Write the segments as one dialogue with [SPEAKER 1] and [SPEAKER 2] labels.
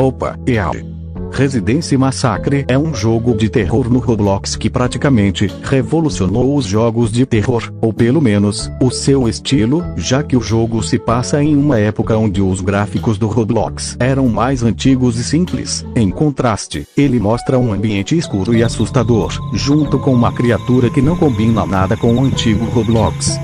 [SPEAKER 1] Opa, Residence Massacre é um jogo de terror no Roblox que praticamente revolucionou os jogos de terror, ou pelo menos, o seu estilo, já que o jogo se passa em uma época onde os gráficos do Roblox eram mais antigos e simples. Em contraste, ele mostra um ambiente escuro e assustador, junto com uma criatura que não combina nada com o antigo Roblox.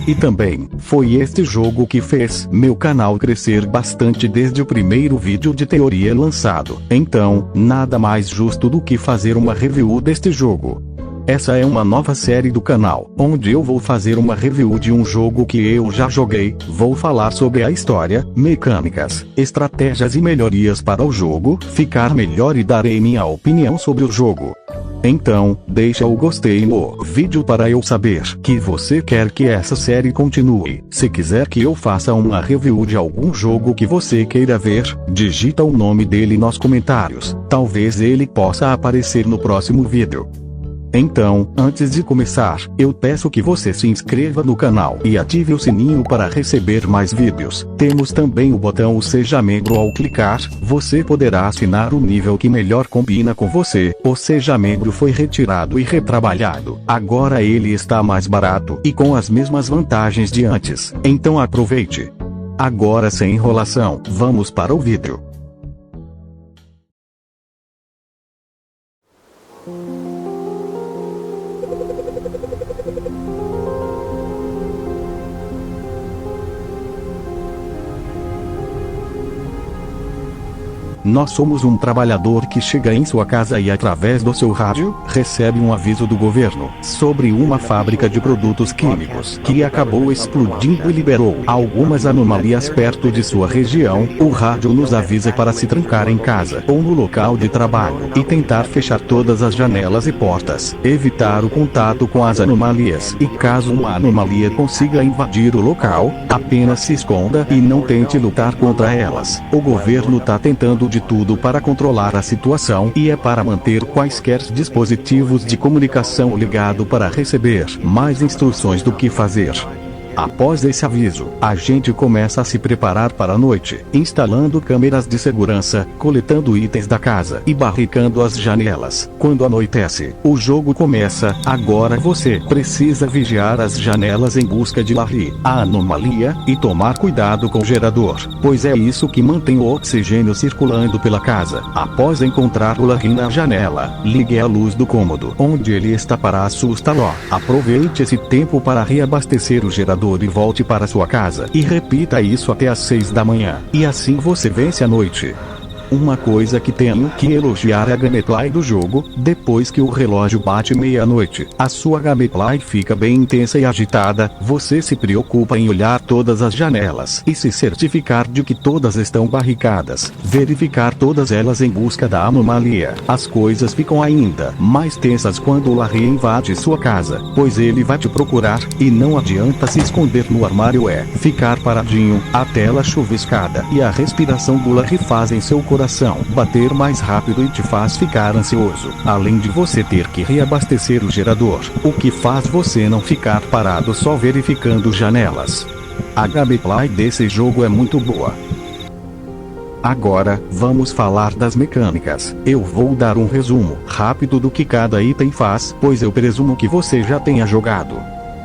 [SPEAKER 1] E também, foi este jogo que fez meu canal crescer bastante desde o primeiro vídeo de teoria lançado. Então, nada mais justo do que fazer uma review deste jogo. Essa é uma nova série do canal, onde eu vou fazer uma review de um jogo que eu já joguei, vou falar sobre a história, mecânicas, estratégias e melhorias para o jogo ficar melhor e darei minha opinião sobre o jogo. Então, deixa o gostei no vídeo para eu saber que você quer que essa série continue. Se quiser que eu faça uma review de algum jogo que você queira ver, digita o nome dele nos comentários, talvez ele possa aparecer no próximo vídeo. Então, antes de começar, eu peço que você se inscreva no canal e ative o sininho para receber mais vídeos. Temos também o botão Seja Membro. Ao clicar, você poderá assinar o nível que melhor combina com você. O Seja Membro foi retirado e retrabalhado. Agora ele está mais barato e com as mesmas vantagens de antes. Então aproveite. Agora sem enrolação, vamos para o vídeo. Nós somos um trabalhador que chega em sua casa e através do seu rádio, recebe um aviso do governo, sobre uma fábrica de produtos químicos, que acabou explodindo e liberou algumas anomalias perto de sua região. O rádio nos avisa para se trancar em casa, ou no local de trabalho, e tentar fechar todas as janelas e portas, evitar o contato com as anomalias, e caso uma anomalia consiga invadir o local, apenas se esconda e não tente lutar contra elas. O governo tá tentando de tudo para controlar a situação e é para manter quaisquer dispositivos de comunicação ligado para receber mais instruções do que fazer. Após esse aviso, a gente começa a se preparar para a noite, instalando câmeras de segurança, coletando itens da casa e barricando as janelas. Quando anoitece, o jogo começa. Agora você precisa vigiar as janelas em busca de Larry, a anomalia, e tomar cuidado com o gerador, pois é isso que mantém o oxigênio circulando pela casa. Após encontrar o Larry na janela, ligue a luz do cômodo onde ele está para assustá-lo. Aproveite esse tempo para reabastecer o gerador e volte para sua casa, e repita isso até às 6 da manhã, e assim você vence a noite. Uma coisa que tenho que elogiar é a gameplay do jogo. Depois que o relógio bate meia-noite, a sua gameplay fica bem intensa e agitada. Você se preocupa em olhar todas as janelas e se certificar de que todas estão barricadas, verificar todas elas em busca da anomalia. As coisas ficam ainda mais tensas quando o Larry invade sua casa, pois ele vai te procurar, e não adianta se esconder no armário, é ficar paradinho. A tela chuviscada e a respiração do Larry fazem seu coração bater mais rápido e te faz ficar ansioso, além de você ter que reabastecer o gerador, o que faz você não ficar parado só verificando janelas. A gameplay desse jogo é muito boa. Agora, vamos falar das mecânicas. Eu vou dar um resumo rápido do que cada item faz, pois eu presumo que você já tenha jogado.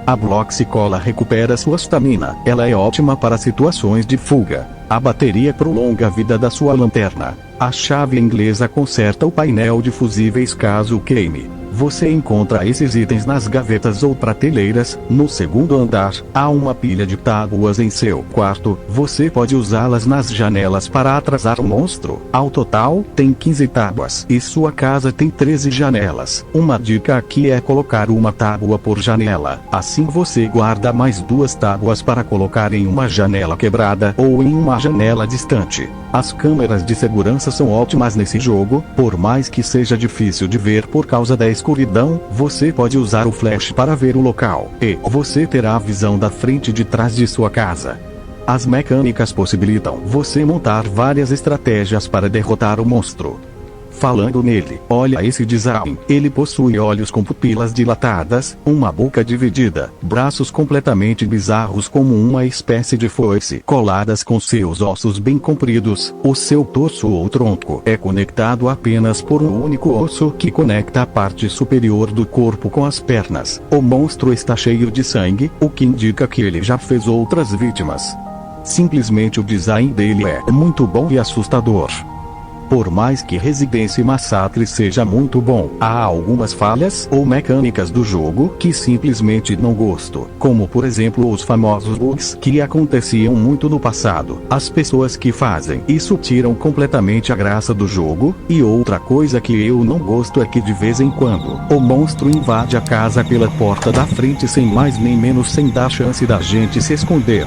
[SPEAKER 1] A Bloxicola recupera sua stamina. Ela é ótima para situações de fuga. A bateria prolonga a vida da sua lanterna. A chave inglesa conserta o painel de fusíveis caso queime. Você encontra esses itens nas gavetas ou prateleiras. No segundo andar, há uma pilha de tábuas em seu quarto. Você pode usá-las nas janelas para atrasar o monstro. Ao total, tem 15 tábuas e sua casa tem 13 janelas. Uma dica aqui é colocar uma tábua por janela. Assim você guarda mais 2 tábuas para colocar em uma janela quebrada ou em uma janela distante. As câmeras de segurança são ótimas nesse jogo, por mais que seja difícil de ver por causa da escuridão, você pode usar o flash para ver o local, e você terá a visão da frente e de trás de sua casa. As mecânicas possibilitam você montar várias estratégias para derrotar o monstro. Falando nele, olha esse design. Ele possui olhos com pupilas dilatadas, uma boca dividida, braços completamente bizarros como uma espécie de foice coladas com seus ossos bem compridos. O seu torso ou tronco é conectado apenas por um único osso que conecta a parte superior do corpo com as pernas. O monstro está cheio de sangue, o que indica que ele já fez outras vítimas. Simplesmente o design dele é muito bom e assustador. Por mais que Residência Massacre seja muito bom, há algumas falhas ou mecânicas do jogo que simplesmente não gosto, como por exemplo os famosos bugs que aconteciam muito no passado. As pessoas que fazem isso tiram completamente a graça do jogo, e outra coisa que eu não gosto é que de vez em quando, o monstro invade a casa pela porta da frente sem mais nem menos, sem dar chance da gente se esconder.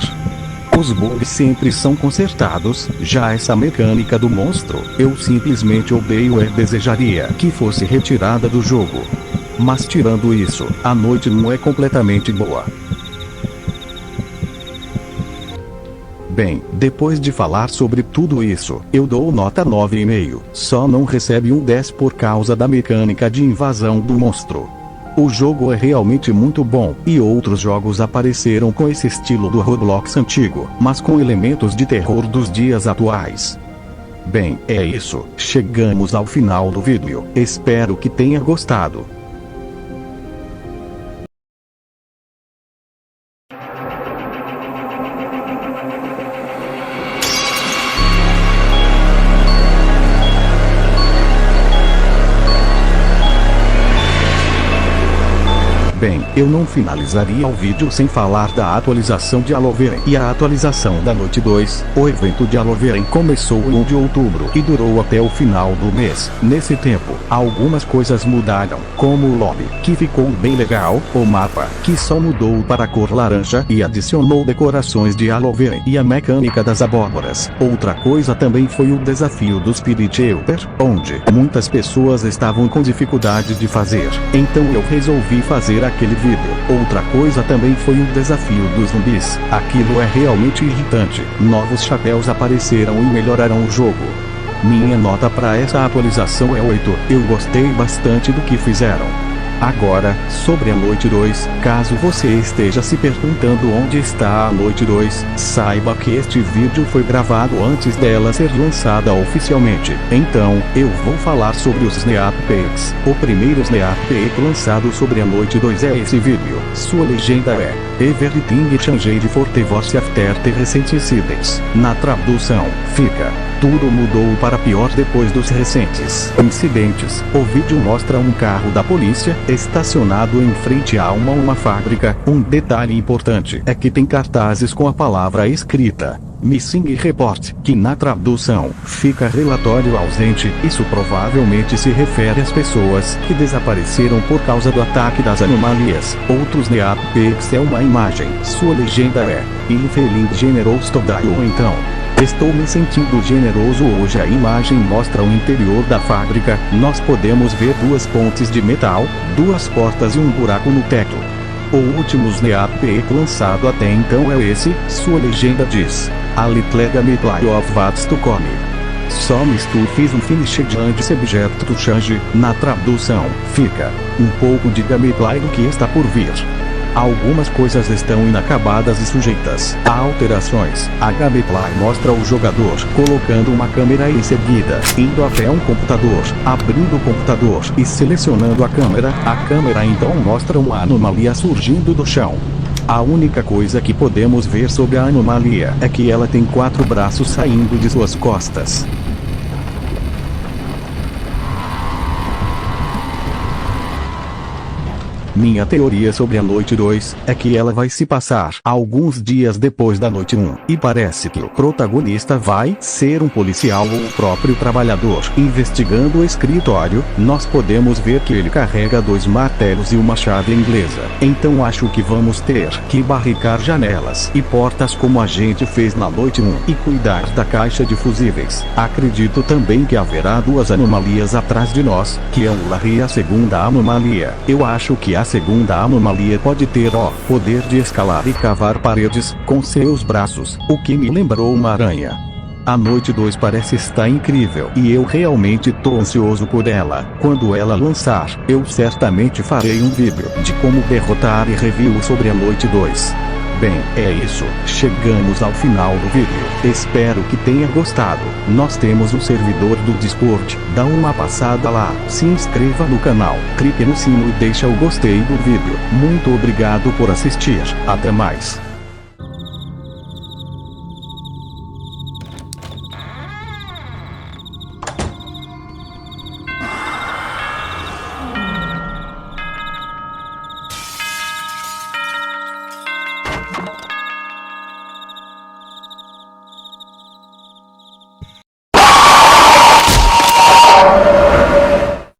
[SPEAKER 1] Os bugs sempre são consertados, já essa mecânica do monstro, eu simplesmente odeio e desejaria que fosse retirada do jogo. Mas tirando isso, a noite não é completamente boa. Bem, depois de falar sobre tudo isso, eu dou nota 9,5, só não recebe um 10 por causa da mecânica de invasão do monstro. O jogo é realmente muito bom, e outros jogos apareceram com esse estilo do Roblox antigo, mas com elementos de terror dos dias atuais. Bem, é isso, chegamos ao final do vídeo, espero que tenha gostado. Bem, eu não finalizaria o vídeo sem falar da atualização de Halloween e a atualização da Noite 2. O evento de Halloween começou em 1 de outubro e durou até o final do mês. Nesse tempo, algumas coisas mudaram, como o lobby, que ficou bem legal, o mapa, que só mudou para a cor laranja e adicionou decorações de Halloween e a mecânica das abóboras. Outra coisa também foi o desafio do Spirit Helper, onde muitas pessoas estavam com dificuldade de fazer, então eu resolvi fazer aquele vídeo. Outra coisa também foi o desafio dos zumbis. Aquilo é realmente irritante. Novos chapéus apareceram e melhoraram o jogo. Minha nota para essa atualização é 8. Eu gostei bastante do que fizeram. Agora, sobre a Noite 2, caso você esteja se perguntando onde está a Noite 2, saiba que este vídeo foi gravado antes dela ser lançada oficialmente. Então, eu vou falar sobre os Sneak Peeks. O primeiro Sneak Peek lançado sobre a Noite 2 é esse vídeo. Sua legenda é Everything Changed for the Worse After the Recent Incidents. Na tradução, fica: tudo mudou para pior depois dos recentes incidentes. O vídeo mostra um carro da polícia estacionado em frente a uma fábrica. Um detalhe importante é que tem cartazes com a palavra escrita Missing Report, que na tradução fica relatório ausente. Isso provavelmente se refere às pessoas que desapareceram por causa do ataque das anomalias. Outros Sneak Peeks é uma imagem. Sua legenda é Infeliz Generous Today ou então estou me sentindo generoso hoje. A imagem mostra o interior da fábrica. Nós podemos ver duas pontes de metal, duas portas e um buraco no teto. O último Sneak Peek lançado até então é esse. Sua legenda diz: A little gameplay of what's to come. Só mistura fiz um finished and subject to change. Na tradução, fica um pouco de gameplay do que está por vir. Algumas coisas estão inacabadas e sujeitas a alterações. A gameplay mostra o jogador colocando uma câmera e em seguida indo até um computador, abrindo o computador e selecionando a câmera. A câmera então mostra uma anomalia surgindo do chão. A única coisa que podemos ver sobre a anomalia é que ela tem 4 braços saindo de suas costas. Minha teoria sobre a Noite 2 é que ela vai se passar alguns dias depois da Noite 1, e parece que o protagonista vai ser um policial ou o próprio trabalhador. Investigando o escritório, nós podemos ver que ele carrega 2 martelos e uma chave inglesa. Então acho que vamos ter que barricar janelas e portas como a gente fez na Noite 1 e cuidar da caixa de fusíveis. Acredito também que haverá 2 anomalias atrás de nós, que é o Larry e a segunda anomalia. Eu acho que a segunda anomalia pode ter o poder de escalar e cavar paredes com seus braços, o que me lembrou uma aranha. A Noite 2 parece estar incrível e eu realmente tô ansioso por ela. Quando ela lançar, eu certamente farei um vídeo de como derrotar e review sobre a Noite 2. Bem, é isso. Chegamos ao final do vídeo. Espero que tenha gostado. Nós temos o servidor do Discord. Dá uma passada lá. Se inscreva no canal. Clique no sino e deixa o gostei do vídeo. Muito obrigado por assistir. Até mais.